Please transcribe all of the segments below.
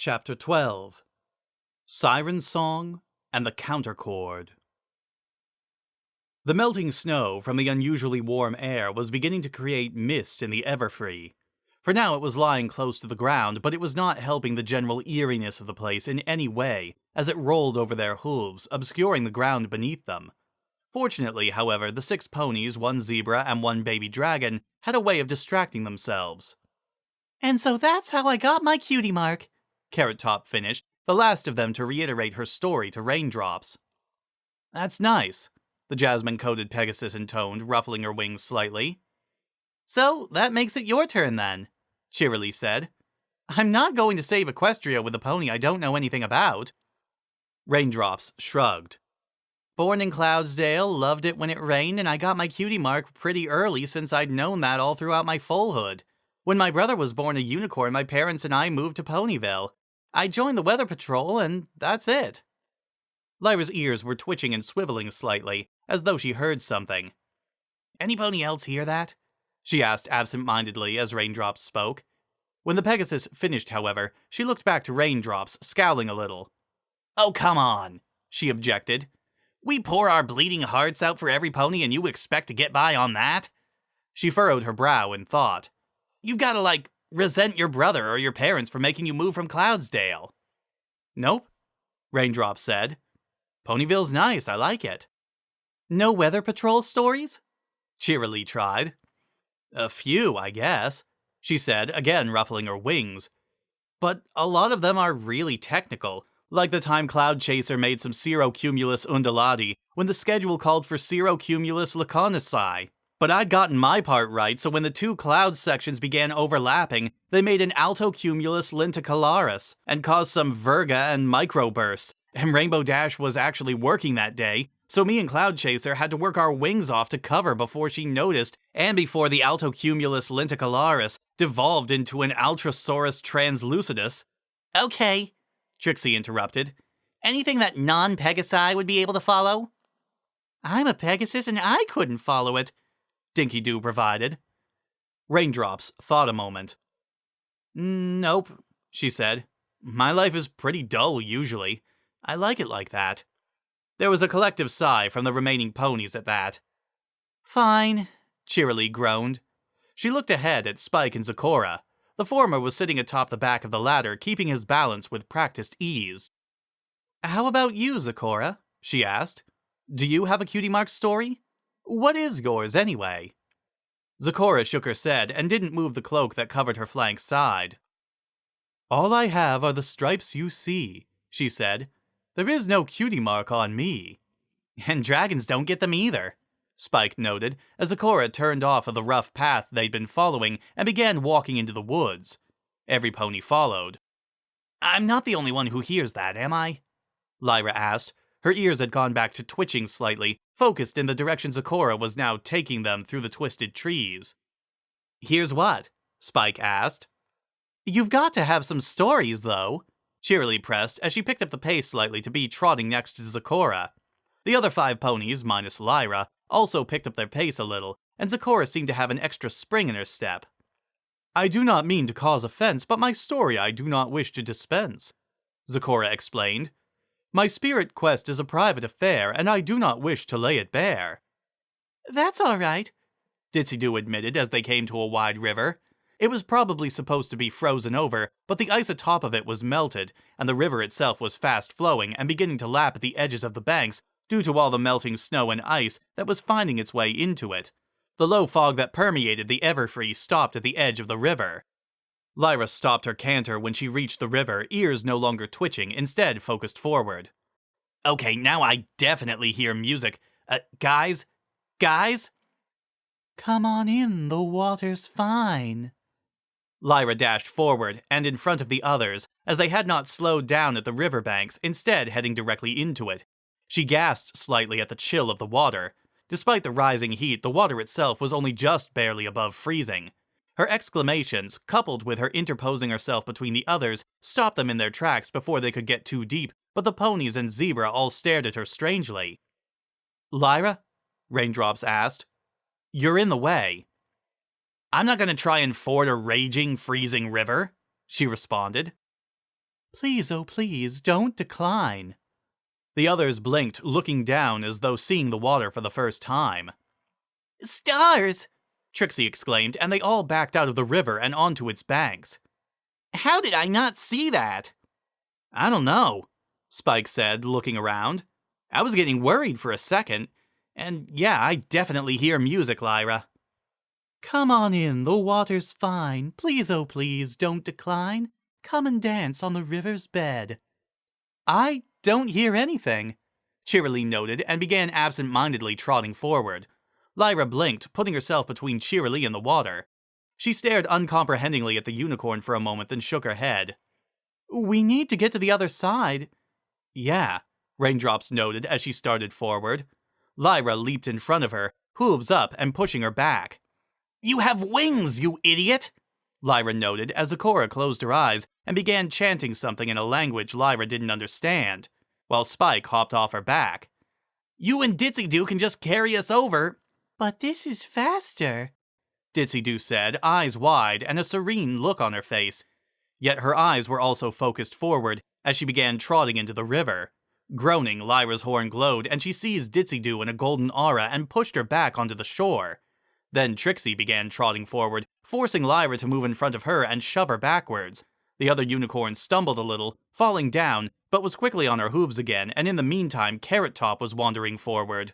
Chapter 12 Siren Song and the Counterchord. The melting snow from the unusually warm air was beginning to create mist in the Everfree. For now it was lying close to the ground, but it was not helping the general eeriness of the place in any way, as it rolled over their hooves, obscuring the ground beneath them. Fortunately, however, the 6 ponies, 1 zebra, and 1 baby dragon had a way of distracting themselves. And so that's how I got my cutie mark, Carrot Top finished, the last of them to reiterate her story to Raindrops. That's nice, the jasmine-coated Pegasus intoned, ruffling her wings slightly. So that makes it your turn then, Cheerily said. I'm not going to save Equestria with a pony I don't know anything about. Raindrops shrugged. Born in Cloudsdale, loved it when it rained, and I got my cutie mark pretty early since I'd known that all throughout my foalhood. When my brother was born a unicorn, my parents and I moved to Ponyville. I joined the Weather Patrol, and that's it. Lyra's ears were twitching and swiveling slightly, as though she heard something. Any pony else hear that? She asked absent-mindedly as Raindrops spoke. When the Pegasus finished, however, she looked back to Raindrops, scowling a little. Oh, come on, she objected. We pour our bleeding hearts out for every pony and you expect to get by on that? She furrowed her brow in thought. You've gotta, resent your brother or your parents for making you move from Cloudsdale. Nope, Raindrops said. Ponyville's nice, I like it. No Weather Patrol stories? Cheerily tried. A few, I guess, she said, again ruffling her wings. But a lot of them are really technical, like the time Cloud Chaser made some Cirrocumulus undulati when the schedule called for Cirrocumulus laconicii. But I'd gotten my part right, so when the 2 cloud sections began overlapping, they made an Altocumulus lenticularis and caused some virga and microbursts. And RainbowDoubleDash was actually working that day, so me and Cloud Chaser had to work our wings off to cover before she noticed, and before the Altocumulus lenticularis devolved into an Altrosaurus translucidus. Okay, Trixie interrupted. Anything that non-Pegasi would be able to follow? I'm a Pegasus and I couldn't follow it, Dinky Doo provided. Raindrops thought a moment. Nope, she said. My life is pretty dull, usually. I like it like that. There was a collective sigh from the remaining ponies at that. Fine, Cheerily groaned. She looked ahead at Spike and Zecora. The former was sitting atop the back of the ladder, keeping his balance with practiced ease. How about you, Zecora? She asked. Do you have a cutie mark story? What is yours, anyway? Zecora shook her head and didn't move the cloak that covered her flank side. All I have are the stripes you see, she said. There is no cutie mark on me. And dragons don't get them either, Spike noted, as Zecora turned off of the rough path they'd been following and began walking into the woods. Every pony followed. I'm not the only one who hears that, am I? Lyra asked. Her ears had gone back to twitching slightly, focused in the direction Zecora was now taking them through the twisted trees. Here's what? Spike asked. You've got to have some stories, though, Cheerily pressed as she picked up the pace slightly to be trotting next to Zecora. The other 5 ponies, minus Lyra, also picked up their pace a little, and Zecora seemed to have an extra spring in her step. I do not mean to cause offense, but my story I do not wish to dispense, Zecora explained. My spirit quest is a private affair, and I do not wish to lay it bare. That's all right, Ditsy Doo admitted as they came to a wide river. It was probably supposed to be frozen over, but the ice atop of it was melted, and the river itself was fast flowing and beginning to lap at the edges of the banks due to all the melting snow and ice that was finding its way into it. The low fog that permeated the Everfree stopped at the edge of the river. Lyra stopped her canter when she reached the river, ears no longer twitching, instead focused forward. Okay, now I definitely hear music. Guys? Come on in, the water's fine. Lyra dashed forward and in front of the others, as they had not slowed down at the riverbanks, instead heading directly into it. She gasped slightly at the chill of the water. Despite the rising heat, the water itself was only just barely above freezing. Her exclamations, coupled with her interposing herself between the others, stopped them in their tracks before they could get too deep, but the ponies and Zebra all stared at her strangely. Lyra? Raindrops asked. You're in the way. I'm not going to try and ford a raging, freezing river, she responded. Please, oh please, don't decline. The others blinked, looking down as though seeing the water for the first time. Stars! Trixie exclaimed, and they all backed out of the river and onto its banks. How did I not see that? I don't know, Spike said, looking around. I was getting worried for a second, and yeah, I definitely hear music, Lyra. Come on in, the water's fine. Please, oh please, don't decline. Come and dance on the river's bed. I don't hear anything, Cheerilee noted and began absent-mindedly trotting forward. Lyra blinked, putting herself between Cheerilee and the water. She stared uncomprehendingly at the unicorn for a moment, then shook her head. We need to get to the other side. Yeah, Raindrops noted as she started forward. Lyra leaped in front of her, hooves up and pushing her back. You have wings, you idiot! Lyra noted as Zecora closed her eyes and began chanting something in a language Lyra didn't understand, while Spike hopped off her back. You and Ditzy-Doo can just carry us over. But this is faster, Ditzy-Doo said, eyes wide and a serene look on her face. Yet her eyes were also focused forward as she began trotting into the river. Groaning, Lyra's horn glowed and she seized Ditzy-Doo in a golden aura and pushed her back onto the shore. Then Trixie began trotting forward, forcing Lyra to move in front of her and shove her backwards. The other unicorn stumbled a little, falling down, but was quickly on her hooves again, and in the meantime Carrot Top was wandering forward.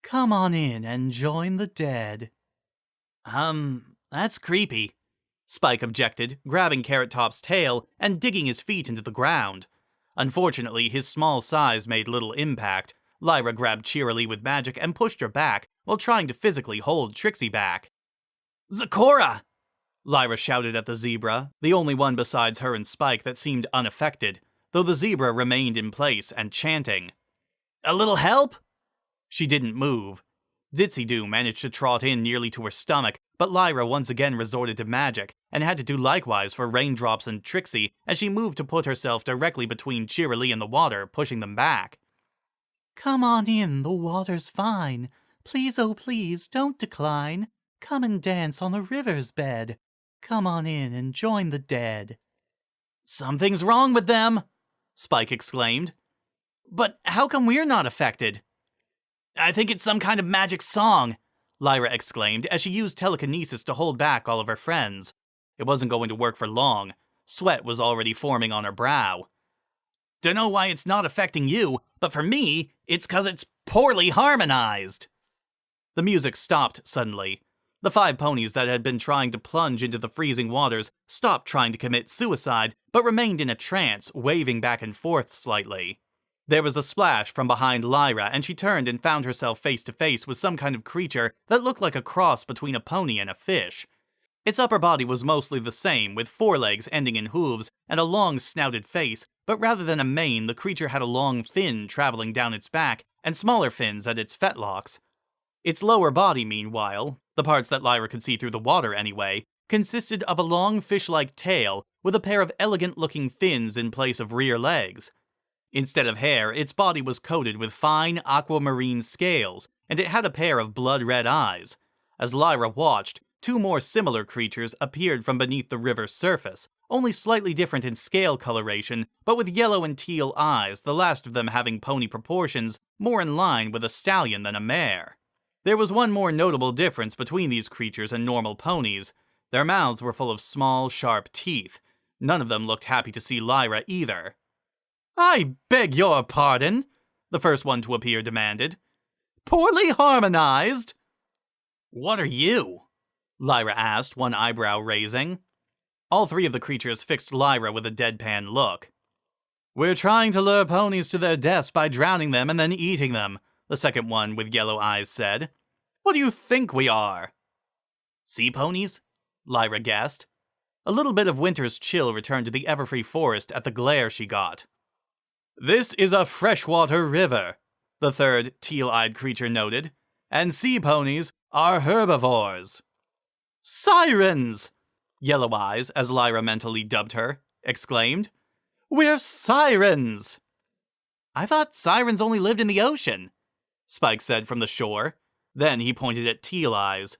Come on in and join the dead. That's creepy, Spike objected, grabbing Carrot Top's tail and digging his feet into the ground. Unfortunately, his small size made little impact. Lyra grabbed Cheerilee with magic and pushed her back, while trying to physically hold Trixie back. Zecora! Lyra shouted at the zebra, the only one besides her and Spike that seemed unaffected, though the zebra remained in place and chanting. A little help? She didn't move. Ditzy-Doo managed to trot in nearly to her stomach, but Lyra once again resorted to magic, and had to do likewise for Raindrops and Trixie as she moved to put herself directly between Cheerilee and the water, pushing them back. Come on in, the water's fine. Please, oh please, don't decline. Come and dance on the river's bed. Come on in and join the dead. Something's wrong with them, Spike exclaimed. But how come we're not affected? I think it's some kind of magic song, Lyra exclaimed as she used telekinesis to hold back all of her friends. It wasn't going to work for long. Sweat was already forming on her brow. Dunno why it's not affecting you, but for me, it's 'cause it's poorly harmonized. The music stopped suddenly. The 5 ponies that had been trying to plunge into the freezing waters stopped trying to commit suicide, but remained in a trance, waving back and forth slightly. There was a splash from behind Lyra, and she turned and found herself face to face with some kind of creature that looked like a cross between a pony and a fish. Its upper body was mostly the same, with forelegs ending in hooves and a long snouted face, but rather than a mane, the creature had a long fin traveling down its back and smaller fins at its fetlocks. Its lower body, meanwhile, the parts that Lyra could see through the water anyway, consisted of a long fish-like tail with a pair of elegant-looking fins in place of rear legs. Instead of hair, its body was coated with fine aquamarine scales, and it had a pair of blood-red eyes. As Lyra watched, 2 more similar creatures appeared from beneath the river's surface, only slightly different in scale coloration, but with yellow and teal eyes, the last of them having pony proportions more in line with a stallion than a mare. There was one more notable difference between these creatures and normal ponies. Their mouths were full of small, sharp teeth. None of them looked happy to see Lyra either. I beg your pardon, the first one to appear demanded. Poorly harmonized? What are you? Lyra asked, one eyebrow raising. All 3 of the creatures fixed Lyra with a deadpan look. We're trying to lure ponies to their deaths by drowning them and then eating them, the second one with yellow eyes said. What do you think we are? Sea ponies? Lyra guessed. A little bit of winter's chill returned to the everfree forest at the glare she got. This is a freshwater river, the third teal-eyed creature noted, and sea ponies are herbivores. Sirens! Yellow Eyes, as Lyra mentally dubbed her, exclaimed. We're sirens! I thought sirens only lived in the ocean, Spike said from the shore. Then he pointed at Teal Eyes.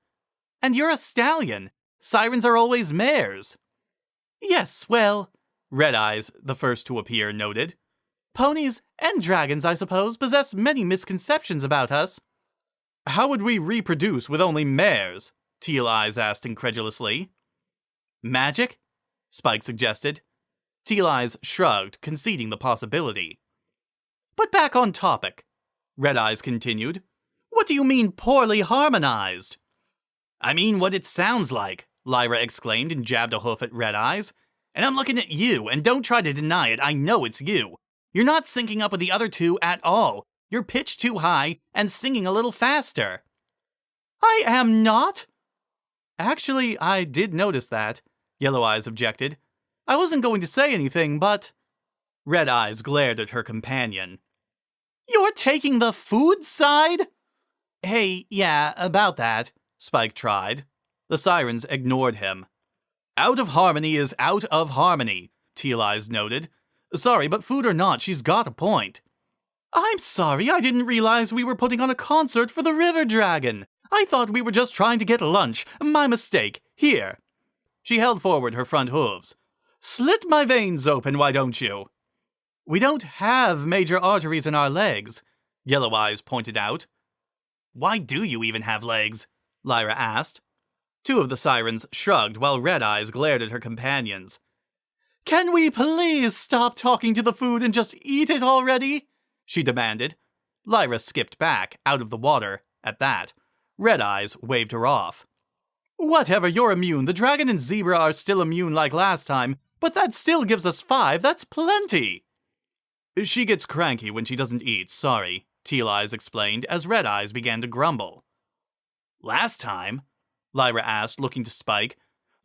And you're a stallion. Sirens are always mares. Yes, well, Red Eyes, the first to appear, noted. Ponies and dragons, I suppose, possess many misconceptions about us. How would we reproduce with only mares? Teal Eyes asked incredulously. Magic? Spike suggested. Teal Eyes shrugged, conceding the possibility. But back on topic, Red Eyes continued. What do you mean poorly harmonized? I mean what it sounds like, Lyra exclaimed and jabbed a hoof at Red Eyes. And I'm looking at you, and don't try to deny it, I know it's you. You're not syncing up with the other two at all. You're pitched too high and singing a little faster. I am not. Actually, I did notice that, Yellow Eyes objected. I wasn't going to say anything, but... Red Eyes glared at her companion. You're taking the food side? Hey, yeah, about that, Spike tried. The sirens ignored him. Out of harmony is out of harmony, Teal Eyes noted. Sorry, but food or not, she's got a point. I'm sorry, I didn't realize we were putting on a concert for the river dragon. I thought we were just trying to get lunch. My mistake. Here. She held forward her front hooves. Slit my veins open, why don't you? We don't have major arteries in our legs, Yellow Eyes pointed out. Why do you even have legs? Lyra asked. Two of the sirens shrugged while Red Eyes glared at her companions. Can we please stop talking to the food and just eat it already? She demanded. Lyra skipped back, out of the water, at that. Red Eyes waved her off. Whatever, you're immune. The dragon and zebra are still immune like last time, but that still gives us 5. That's plenty. She gets cranky when she doesn't eat, sorry, Teal Eyes explained as Red Eyes began to grumble. Last time? Lyra asked, looking to Spike.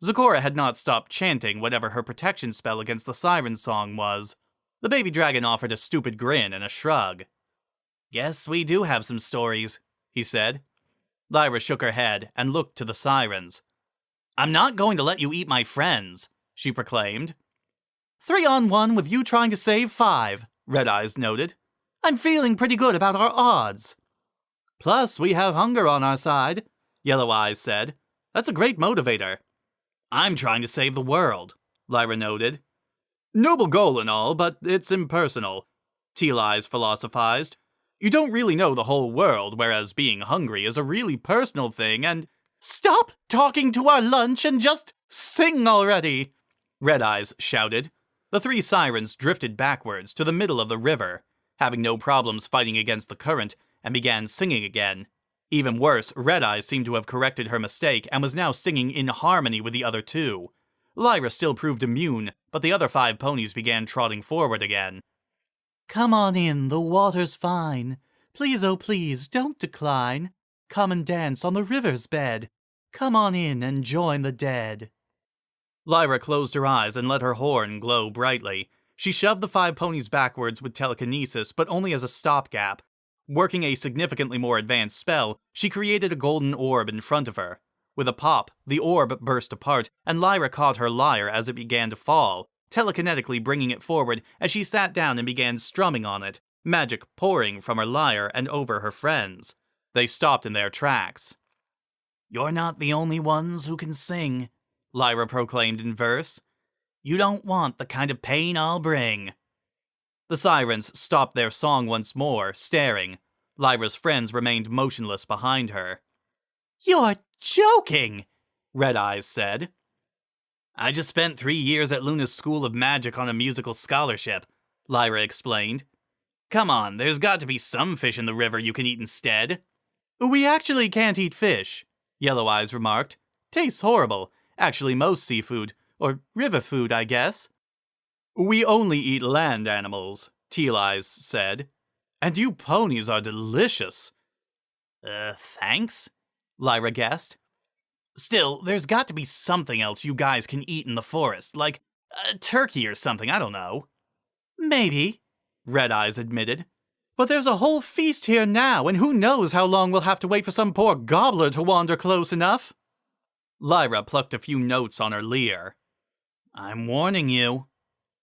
Zecora had not stopped chanting whatever her protection spell against the siren song was. The baby dragon offered a stupid grin and a shrug. Guess we do have some stories, he said. Lyra shook her head and looked to the sirens. I'm not going to let you eat my friends, she proclaimed. 3-on-1 with you trying to save 5, Red Eyes noted. I'm feeling pretty good about our odds. Plus, we have hunger on our side, Yellow Eyes said. That's a great motivator. I'm trying to save the world, Lyra noted. Noble goal and all, but it's impersonal, Teal Eyes philosophized. You don't really know the whole world, whereas being hungry is a really personal thing and... Stop talking to our lunch and just sing already, Red Eyes shouted. The 3 sirens drifted backwards to the middle of the river, having no problems fighting against the current, and began singing again. Even worse, Red Eyes seemed to have corrected her mistake and was now singing in harmony with the other 2. Lyra still proved immune, but the other 5 ponies began trotting forward again. Come on in, the water's fine. Please, oh please, don't decline. Come and dance on the river's bed. Come on in and join the dead. Lyra closed her eyes and let her horn glow brightly. She shoved the 5 ponies backwards with telekinesis, but only as a stopgap. Working a significantly more advanced spell, she created a golden orb in front of her. With a pop, the orb burst apart, and Lyra caught her lyre as it began to fall, telekinetically bringing it forward as she sat down and began strumming on it, magic pouring from her lyre and over her friends. They stopped in their tracks. You're not the only ones who can sing, Lyra proclaimed in verse. You don't want the kind of pain I'll bring. The sirens stopped their song once more, staring. Lyra's friends remained motionless behind her. You're joking, Red Eyes said. I just spent 3 years at Luna's School of Magic on a musical scholarship, Lyra explained. Come on, there's got to be some fish in the river you can eat instead. We actually can't eat fish, Yellow Eyes remarked. Tastes horrible. Actually, most seafood, or river food, I guess. We only eat land animals, Teal Eyes said. And you ponies are delicious. Thanks? Lyra guessed. Still, there's got to be something else you guys can eat in the forest, like a turkey or something, I don't know. Maybe, Red Eyes admitted. But there's a whole feast here now, and who knows how long we'll have to wait for some poor gobbler to wander close enough. Lyra plucked a few notes on her lyre. I'm warning you.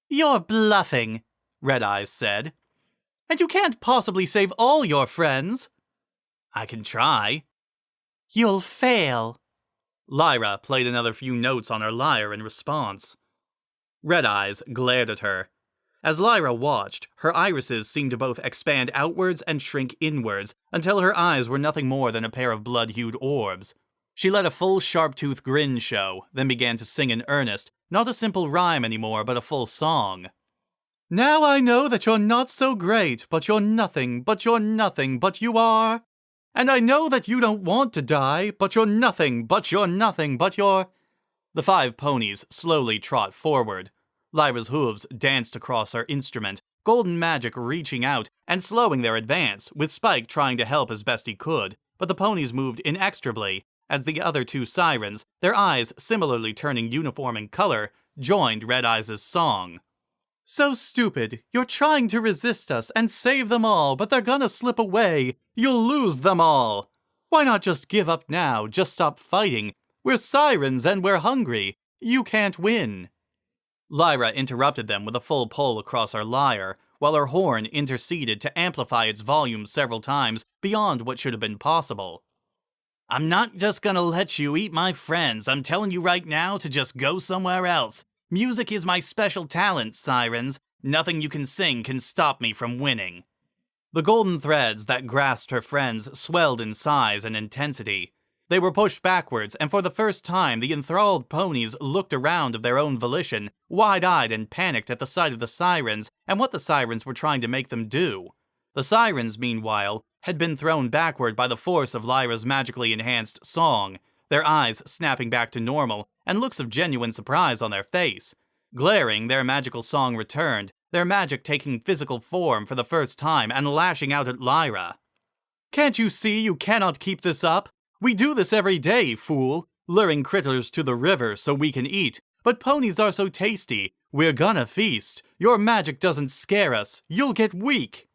You're bluffing, Red Eyes said. And you can't possibly save all your friends. I can try. You'll fail. Lyra played another few notes on her lyre in response. Red Eyes glared at her. As Lyra watched, her irises seemed to both expand outwards and shrink inwards until her eyes were nothing more than a pair of blood-hued orbs. She let a full sharp-toothed grin show, then began to sing in earnest, not a simple rhyme anymore, but a full song. Now I know that you're not so great, but you're nothing, but you are. And I know that you don't want to die, but you're nothing, but you're... The 5 ponies slowly trot forward. Lyra's hooves danced across her instrument, golden magic reaching out and slowing their advance, with Spike trying to help as best he could, but the ponies moved inexorably, as the other 2 sirens, their eyes similarly turning uniform in color, joined Red Eyes' song. So stupid. You're trying to resist us and save them all, but they're gonna slip away. You'll lose them all. Why not just give up now? Just stop fighting. We're sirens and we're hungry. You can't win. Lyra interrupted them with a full pull across her lyre, while her horn interceded to amplify its volume several times beyond what should have been possible. I'm not just gonna let you eat my friends. I'm telling you right now to just go somewhere else. Music is my special talent, sirens. Nothing you can sing can stop me from winning. The golden threads that grasped her friends swelled in size and intensity. They were pushed backwards, and for the first time the enthralled ponies looked around of their own volition, wide-eyed and panicked at the sight of the sirens and what the sirens were trying to make them do. The sirens, meanwhile, had been thrown backward by the force of Lyra's magically enhanced song, their eyes snapping back to normal, and looks of genuine surprise on their face. Glaring, their magical song returned, their magic taking physical form for the first time and lashing out at Lyra. Can't you see you cannot keep this up? We do this every day, fool, luring critters to the river so we can eat. But ponies are so tasty, we're gonna feast. Your magic doesn't scare us, you'll get weak.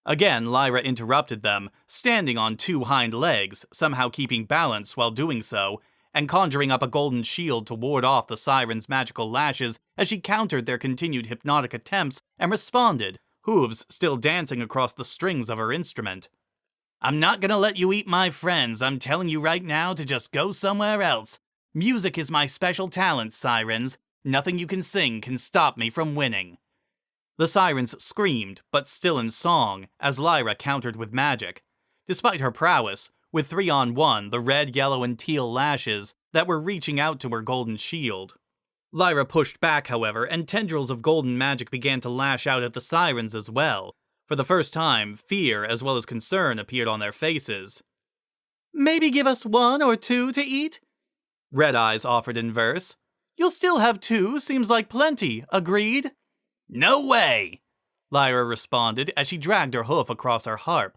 Again, Lyra interrupted them, standing on 2 hind legs, somehow keeping balance while doing so, and conjuring up a golden shield to ward off the sirens' magical lashes as she countered their continued hypnotic attempts and responded, hooves still dancing across the strings of her instrument. I'm not gonna let you eat my friends. I'm telling you right now to just go somewhere else. Music is my special talent, sirens. Nothing you can sing can stop me from winning. The sirens screamed, but still in song, as Lyra countered with magic. Despite her prowess, with 3-on-1, the red, yellow, and teal lashes that were reaching out to her golden shield. Lyra pushed back, however, and tendrils of golden magic began to lash out at the sirens as well. For the first time, fear as well as concern appeared on their faces. Maybe give us 1 or 2 to eat? Red Eyes offered in verse. You'll still have 2, seems like plenty, agreed? No way! Lyra responded as she dragged her hoof across her harp.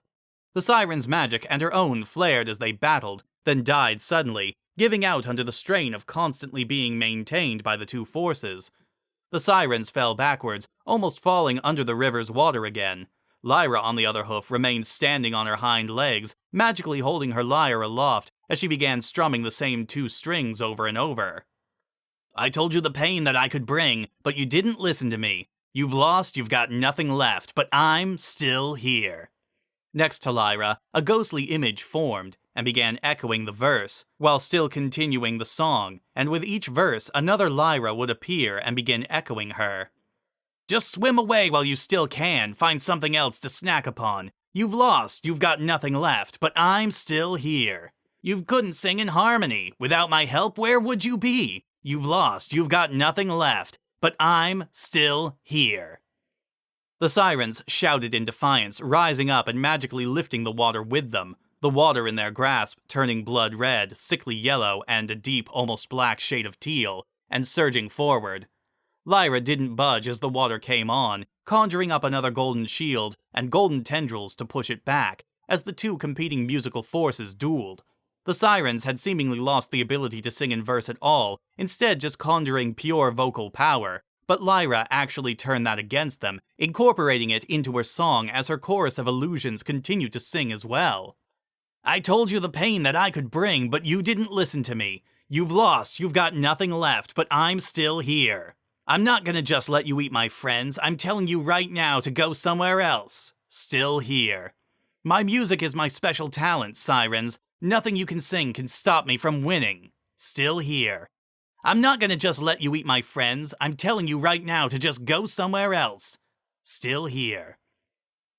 The siren's magic and her own flared as they battled, then died suddenly, giving out under the strain of constantly being maintained by the 2 forces. The sirens fell backwards, almost falling under the river's water again. Lyra, on the other hoof, remained standing on her hind legs, magically holding her lyre aloft as she began strumming the same 2 strings over and over. I told you the pain that I could bring, but you didn't listen to me. You've lost, you've got nothing left, but I'm still here. Next to Lyra, a ghostly image formed and began echoing the verse, while still continuing the song, and with each verse, another Lyra would appear and begin echoing her. Just swim away while you still can, find something else to snack upon. You've lost, you've got nothing left, but I'm still here. You couldn't sing in harmony. Without my help, where would you be? You've lost, you've got nothing left, but I'm still here. The sirens shouted in defiance, rising up and magically lifting the water with them, the water in their grasp turning blood red, sickly yellow, and a deep, almost black shade of teal, and surging forward. Lyra didn't budge as the water came on, conjuring up another golden shield and golden tendrils to push it back, as the 2 competing musical forces dueled. The sirens had seemingly lost the ability to sing in verse at all, instead just conjuring pure vocal power, but Lyra actually turned that against them, incorporating it into her song as her chorus of illusions continued to sing as well. I told you the pain that I could bring, but you didn't listen to me. You've lost, you've got nothing left, but I'm still here. I'm not gonna just let you eat my friends, I'm telling you right now to go somewhere else. Still here. My music is my special talent, sirens. Nothing you can sing can stop me from winning. Still here. I'm not gonna just let you eat my friends. I'm telling you right now to just go somewhere else. Still here.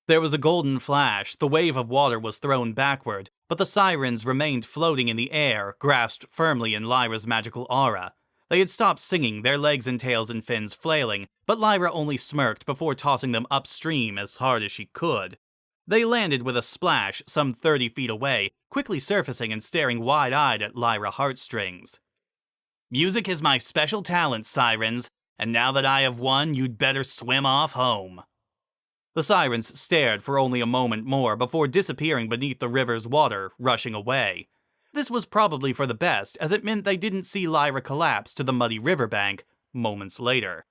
There was a golden flash, the wave of water was thrown backward, but the sirens remained floating in the air, grasped firmly in Lyra's magical aura. They had stopped singing, their legs and tails and fins flailing, but Lyra only smirked before tossing them upstream as hard as she could. They landed with a splash some 30 feet away, quickly surfacing and staring wide-eyed at Lyra heartstrings. Music is my special talent, sirens, and now that I have won, you'd better swim off home. The sirens stared for only a moment more before disappearing beneath the river's water, rushing away. This was probably for the best, as it meant they didn't see Lyra collapse to the muddy riverbank moments later.